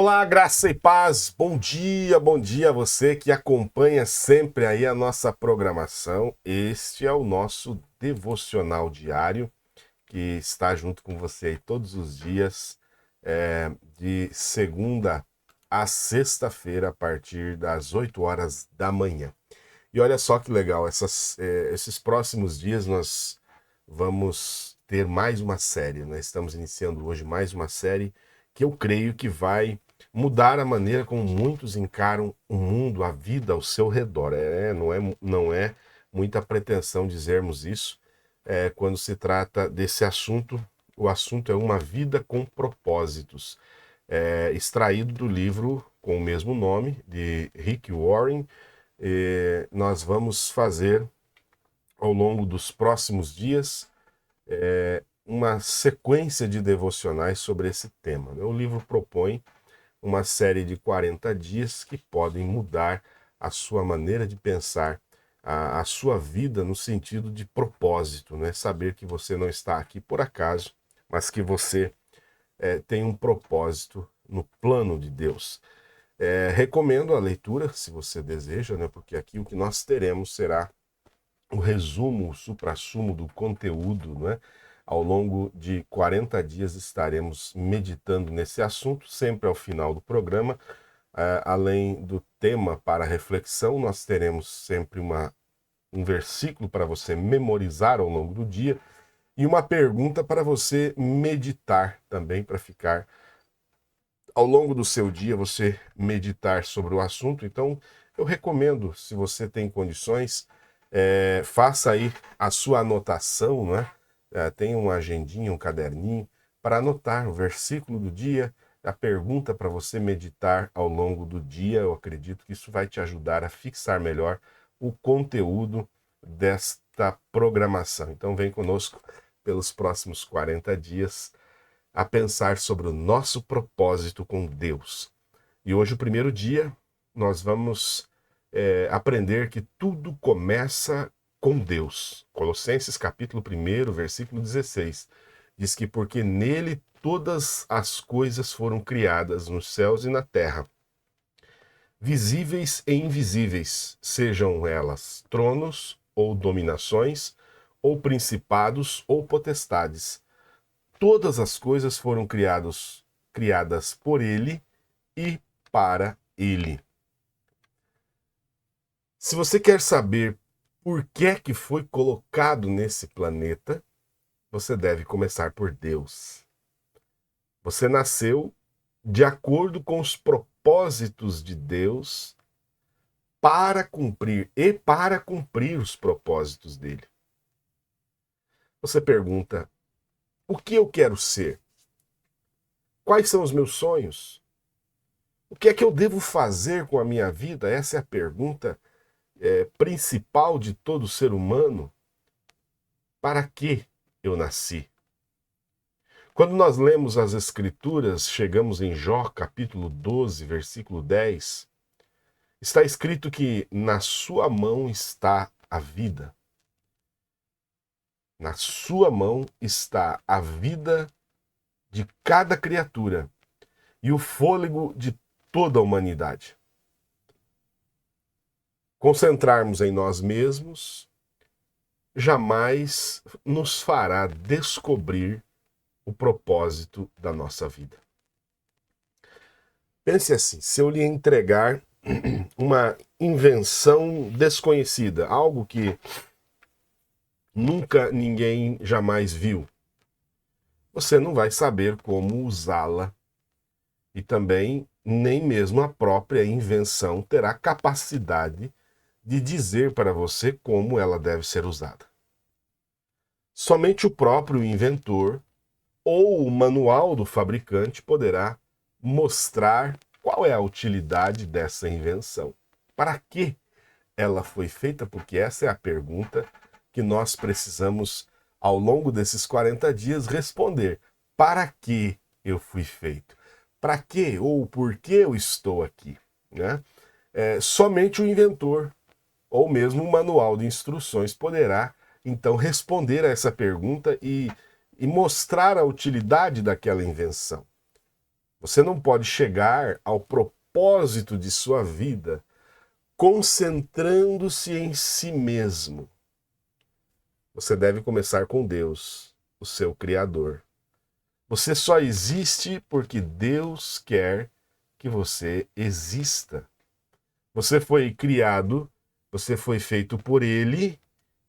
Olá, graça e paz, bom dia a você que acompanha sempre aí a nossa programação. Este é o nosso devocional diário, que está junto com você aí todos os dias, de segunda a sexta-feira, a partir das 8 horas da manhã. E olha só que legal, esses próximos dias nós vamos ter mais uma série, né? Estamos iniciando hoje mais uma série que eu creio que vai mudar a maneira como muitos encaram o mundo, a vida ao seu redor. Não é muita pretensão dizermos isso quando se trata desse assunto. O assunto é uma vida com propósitos, extraído do livro com o mesmo nome, de Rick Warren. Nós vamos fazer, ao longo dos próximos dias, uma sequência de devocionais sobre esse tema. O livro propõe uma série de 40 dias que podem mudar a sua maneira de pensar, a sua vida no sentido de propósito, né? Saber que você não está aqui por acaso, mas que você tem um propósito no plano de Deus. Recomendo a leitura, se você deseja, né? Porque aqui o que nós teremos será o resumo, o suprassumo do conteúdo, né? Ao longo de 40 dias estaremos meditando nesse assunto, sempre ao final do programa. Além do tema para reflexão, nós teremos sempre um versículo para você memorizar ao longo do dia e uma pergunta para você meditar também, para ficar ao longo do seu dia, você meditar sobre o assunto. Então, eu recomendo, se você tem condições, faça aí a sua anotação, né? Tem uma agendinha, um caderninho, para anotar o versículo do dia, a pergunta para você meditar ao longo do dia. Eu acredito que isso vai te ajudar a fixar melhor o conteúdo desta programação. Então, vem conosco pelos próximos 40 dias a pensar sobre o nosso propósito com Deus. E hoje, o primeiro dia, nós vamos aprender que tudo começa com Deus. Colossenses capítulo 1, versículo 16, diz que porque nele todas as coisas foram criadas nos céus e na terra, visíveis e invisíveis, sejam elas tronos ou dominações, ou principados ou potestades. Todas as coisas foram criadas por ele e para ele. Se você quer saber por que é que foi colocado nesse planeta, você deve começar por Deus. Você nasceu de acordo com os propósitos de Deus para cumprir os propósitos dele. Você pergunta: o que eu quero ser? Quais são os meus sonhos? O que é que eu devo fazer com a minha vida? Essa é a pergunta principal de todo ser humano. Para que eu nasci? Quando nós lemos as Escrituras, chegamos em Jó, capítulo 12, versículo 10, está escrito que na sua mão está a vida. Na sua mão está a vida de cada criatura e o fôlego de toda a humanidade. Concentrarmos em nós mesmos jamais nos fará descobrir o propósito da nossa vida. Pense assim: se eu lhe entregar uma invenção desconhecida, algo que nunca ninguém jamais viu, você não vai saber como usá-la e também nem mesmo a própria invenção terá capacidade de dizer para você como ela deve ser usada. Somente o próprio inventor ou o manual do fabricante poderá mostrar qual é a utilidade dessa invenção. Para que ela foi feita? Porque essa é a pergunta que nós precisamos, ao longo desses 40 dias, responder. Para que eu fui feito? Para que ou por que eu estou aqui? Né? Somente o inventor ou mesmo um manual de instruções poderá, então, responder a essa pergunta e mostrar a utilidade daquela invenção. Você não pode chegar ao propósito de sua vida concentrando-se em si mesmo. Você deve começar com Deus, o seu Criador. Você só existe porque Deus quer que você exista. Você foi criado, você foi feito por Ele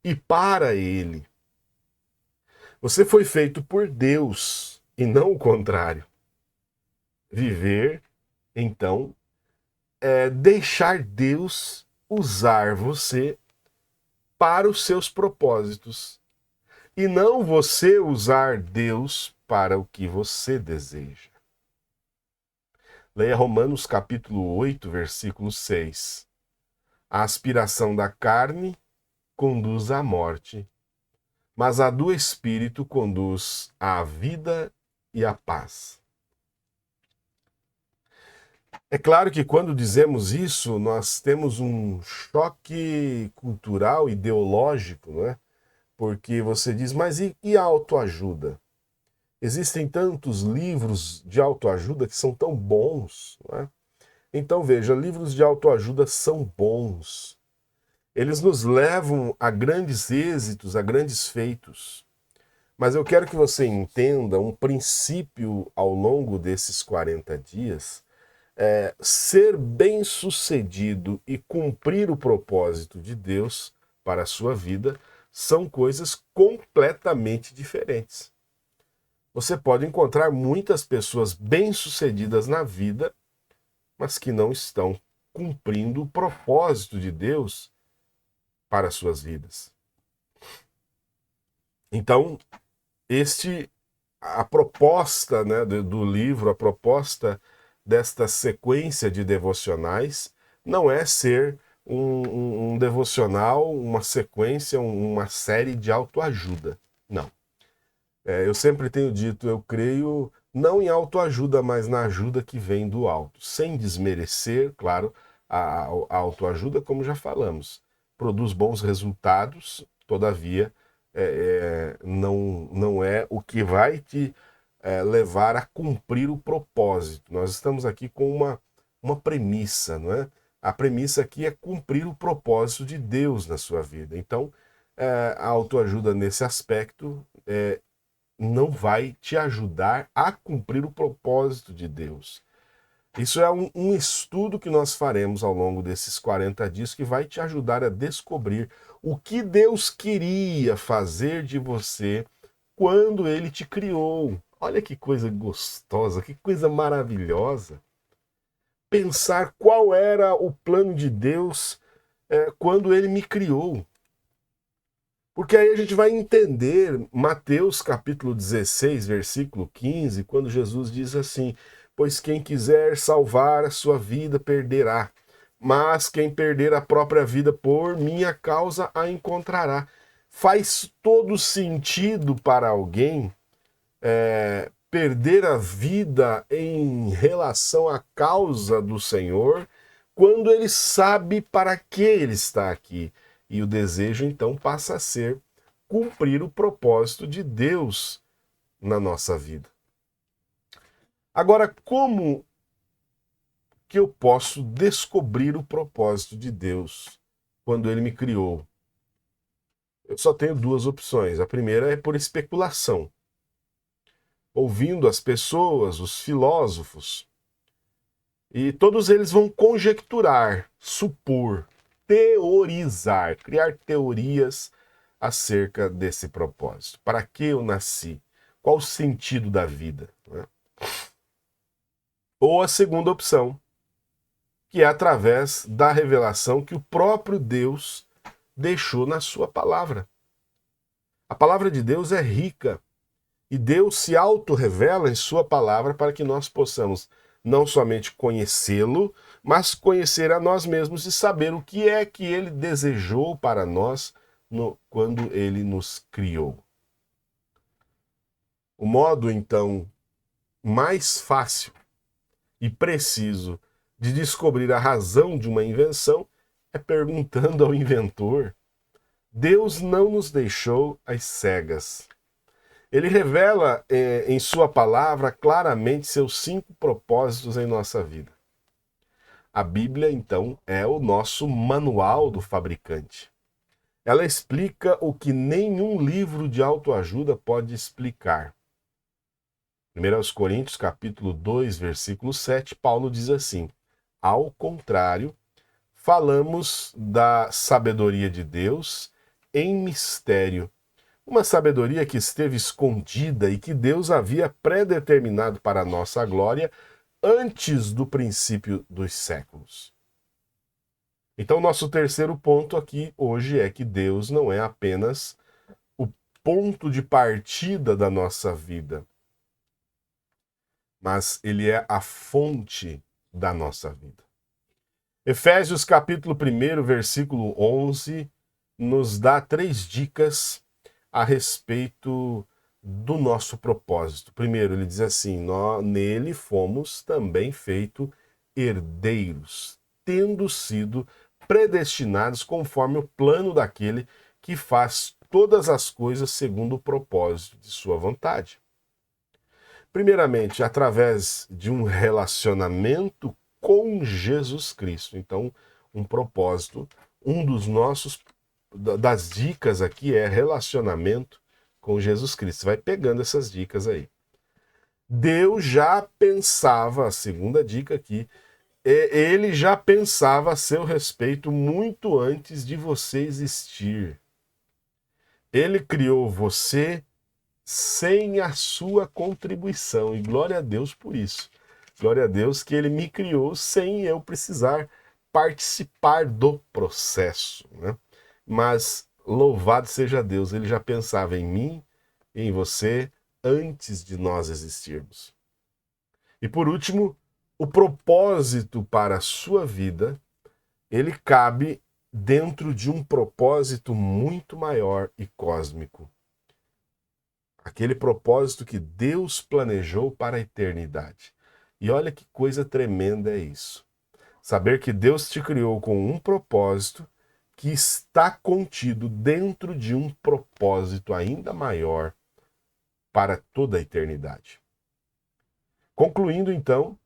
e para Ele. Você foi feito por Deus e não o contrário. Viver, então, é deixar Deus usar você para os seus propósitos e não você usar Deus para o que você deseja. Leia Romanos capítulo 8, versículo 6. A aspiração da carne conduz à morte, mas a do Espírito conduz à vida e à paz. É claro que quando dizemos isso, nós temos um choque cultural, ideológico, não é? Porque você diz, mas e a autoajuda? Existem tantos livros de autoajuda que são tão bons, não é? Então veja, livros de autoajuda são bons. Eles nos levam a grandes êxitos, a grandes feitos. Mas eu quero que você entenda um princípio ao longo desses 40 dias. Ser bem-sucedido e cumprir o propósito de Deus para a sua vida são coisas completamente diferentes. Você pode encontrar muitas pessoas bem-sucedidas na vida, mas que não estão cumprindo o propósito de Deus para as suas vidas. Então, a proposta, né, do livro, a proposta desta sequência de devocionais não é ser um devocional, uma sequência, uma série de autoajuda. Não. Eu sempre tenho dito, eu creio não em autoajuda, mas na ajuda que vem do alto. Sem desmerecer, claro, a autoajuda, como já falamos, produz bons resultados, todavia não é o que vai te levar a cumprir o propósito. Nós estamos aqui com uma premissa, não é? A premissa aqui é cumprir o propósito de Deus na sua vida. Então, a autoajuda nesse aspecto não vai te ajudar a cumprir o propósito de Deus. Isso é um estudo que nós faremos ao longo desses 40 dias que vai te ajudar a descobrir o que Deus queria fazer de você quando Ele te criou. Olha que coisa gostosa, que coisa maravilhosa. Pensar qual era o plano de Deus quando Ele me criou. Porque aí a gente vai entender Mateus capítulo 16, versículo 15, quando Jesus diz assim: pois quem quiser salvar a sua vida perderá, mas quem perder a própria vida por minha causa a encontrará. Faz todo sentido para alguém perder a vida em relação à causa do Senhor, quando ele sabe para que ele está aqui. E o desejo, então, passa a ser cumprir o propósito de Deus na nossa vida. Agora, como que eu posso descobrir o propósito de Deus quando Ele me criou? Eu só tenho duas opções. A primeira é por especulação. Ouvindo as pessoas, os filósofos, e todos eles vão conjecturar, supor, teorizar, criar teorias acerca desse propósito. Para que eu nasci? Qual o sentido da vida? Ou a segunda opção, que é através da revelação que o próprio Deus deixou na sua palavra. A palavra de Deus é rica e Deus se auto-revela em sua palavra para que nós possamos não somente conhecê-lo, mas conhecer a nós mesmos e saber o que é que ele desejou para nós quando ele nos criou. O modo, então, mais fácil e preciso de descobrir a razão de uma invenção é perguntando ao inventor. Deus não nos deixou às cegas. Ele revela em sua palavra claramente seus 5 propósitos em nossa vida. A Bíblia, então, é o nosso manual do fabricante. Ela explica o que nenhum livro de autoajuda pode explicar. 1 Coríntios, capítulo 2, versículo 7, Paulo diz assim: ao contrário, falamos da sabedoria de Deus em mistério, uma sabedoria que esteve escondida e que Deus havia predeterminado para a nossa glória antes do princípio dos séculos. Então, nosso terceiro ponto aqui hoje é que Deus não é apenas o ponto de partida da nossa vida, mas Ele é a fonte da nossa vida. Efésios capítulo 1, versículo 11, nos dá 3 dicas a respeito do nosso propósito. Primeiro, ele diz assim: nele fomos também feitos herdeiros, tendo sido predestinados conforme o plano daquele que faz todas as coisas segundo o propósito de sua vontade. Primeiramente, através de um relacionamento com Jesus Cristo. Então, um propósito, das dicas aqui é relacionamento com Jesus Cristo. Você vai pegando essas dicas aí. Deus já pensava, a segunda dica aqui, ele já pensava a seu respeito muito antes de você existir. Ele criou você sem a sua contribuição, e glória a Deus por isso. Glória a Deus que ele me criou sem eu precisar participar do processo, né? Mas louvado seja Deus, ele já pensava em mim e em você antes de nós existirmos. E por último, o propósito para a sua vida, ele cabe dentro de um propósito muito maior e cósmico. Aquele propósito que Deus planejou para a eternidade. E olha que coisa tremenda é isso. Saber que Deus te criou com um propósito que está contido dentro de um propósito ainda maior para toda a eternidade. Concluindo então,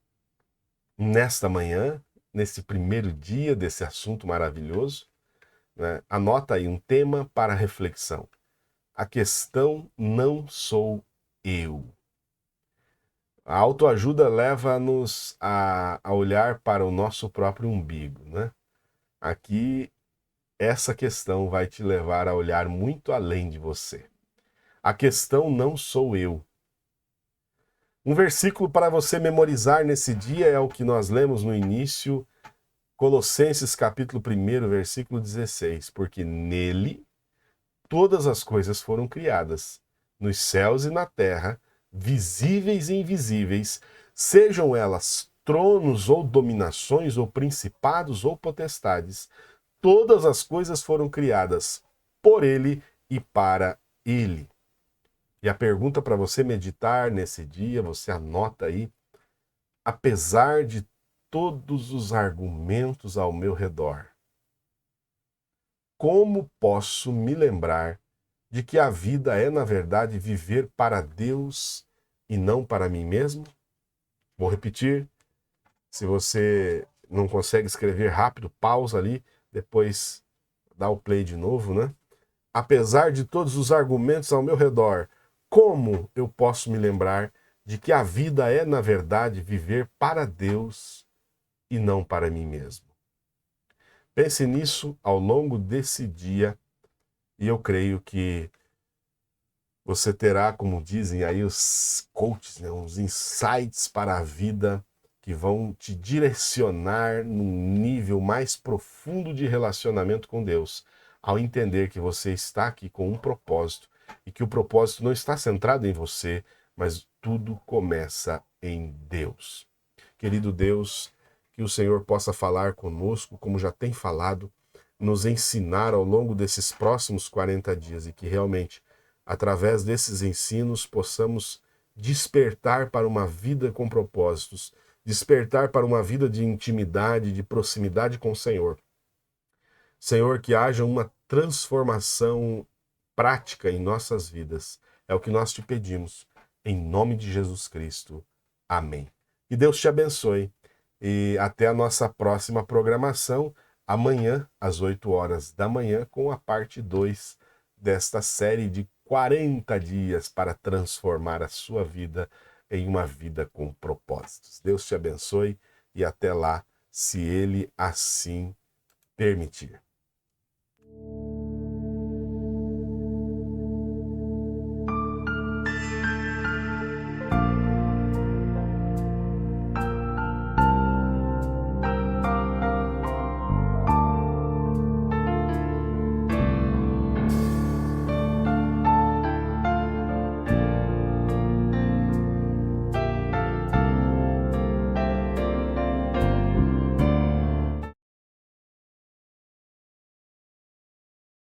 nesta manhã, nesse primeiro dia desse assunto maravilhoso, né, anota aí um tema para reflexão. A questão não sou eu. A autoajuda leva-nos a olhar para o nosso próprio umbigo, né? Aqui, essa questão vai te levar a olhar muito além de você. A questão não sou eu. Um versículo para você memorizar nesse dia é o que nós lemos no início, Colossenses capítulo 1, versículo 16. Porque nele todas as coisas foram criadas, nos céus e na terra, visíveis e invisíveis, sejam elas tronos ou dominações ou principados ou potestades, todas as coisas foram criadas por ele e para ele. E a pergunta para você meditar nesse dia, você anota aí: apesar de todos os argumentos ao meu redor, como posso me lembrar de que a vida é, na verdade, viver para Deus e não para mim mesmo? Vou repetir. Se você não consegue escrever rápido, pausa ali, depois dá o play de novo, né? Apesar de todos os argumentos ao meu redor, como eu posso me lembrar de que a vida é, na verdade, viver para Deus e não para mim mesmo? Pense nisso ao longo desse dia e eu creio que você terá, como dizem aí os coaches, né, uns insights para a vida que vão te direcionar num nível mais profundo de relacionamento com Deus, ao entender que você está aqui com um propósito e que o propósito não está centrado em você, mas tudo começa em Deus. Querido Deus, que o Senhor possa falar conosco, como já tem falado, nos ensinar ao longo desses próximos 40 dias e que realmente, através desses ensinos, possamos despertar para uma vida com propósitos, despertar para uma vida de intimidade, de proximidade com o Senhor. Senhor, que haja uma transformação prática em nossas vidas, É o que nós te pedimos, em nome de Jesus Cristo. Amém. Que Deus te abençoe e até a nossa próxima programação, amanhã, às 8 horas da manhã, com a parte 2 desta série de 40 dias para transformar a sua vida em uma vida com propósitos. Deus te abençoe e até lá, se Ele assim permitir.